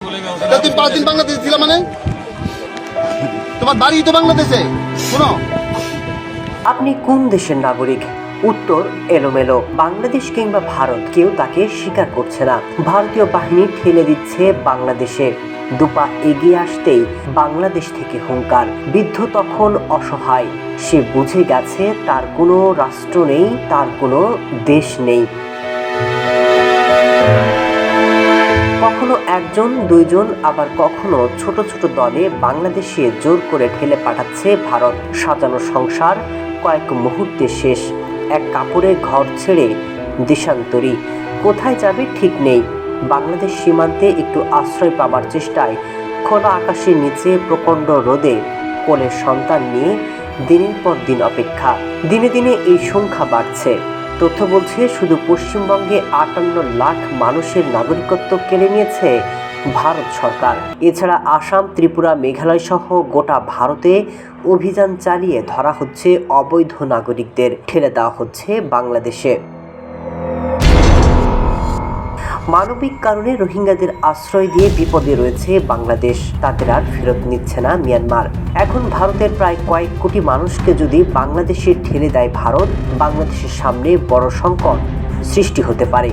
তুমি 5 দিন বাংলাদেশে ছিল মানে তোমার বাড়ি তো বাংলাদেশে। শোনো, আপনি কোন দেশের নাগরিক? উত্তর এলোমেলো। বাংলাদেশ কিংবা ভারত, কেউ তাকে স্বীকার করছে না। ভারতীয় বাহিনী ঠেলে দিচ্ছে বাংলাদেশে। দুপা এগিয়ে আসতেই বাংলাদেশ থেকে হুঙ্কার। বৃদ্ধ তখন অসহায়। সে বুঝে গেছে তার কোনো রাষ্ট্র নেই, তার কোনো দেশ নেই। কখনো একজন দুইজন, আবার কখনো ছোট ছোট দলে বাংলাদেশে জোর করে ঠেলে পাঠাচ্ছে ভারত। সাজানো সংসার কয়েক মুহূর্তে শেষ। এক কাপড়ে ঘর ছেড়ে দেশান্তরী, কোথায় যাবে ঠিক নেই। বাংলাদেশ সীমান্তে একটু আশ্রয় পাবার চেষ্টায় খোলা আকাশের নিচে প্রচণ্ড রোদে কোলের সন্তান নিয়ে দিনের পর দিন অপেক্ষা। দিনে দিনে এই সংখ্যা বাড়ছে। তথ্য বলছে শুধু পশ্চিমবঙ্গে 58 লাখ মানুষের নাগরিকত্ব কেড়ে নিয়েছে ভারত সরকার। এছাড়া আসাম, ত্রিপুরা, মেঘালয় সহ গোটা ভারতে অভিযান চালিয়ে ধরা হচ্ছে অবৈধ নাগরিকদের, ঠেলে দেওয়া হচ্ছে বাংলাদেশে। মানবিক কারণে রোহিঙ্গাদের আশ্রয় দিয়ে বিপদে রয়েছে বাংলাদেশ। তাদের আর ফেরত নিচ্ছে না মিয়ানমার। এখন ভারতের প্রায় কয়েক কোটি মানুষকে যদি বাংলাদেশে ঠেলে দেয় ভারত, বাংলাদেশের সামনে বড় সংকট সৃষ্টি হতে পারে।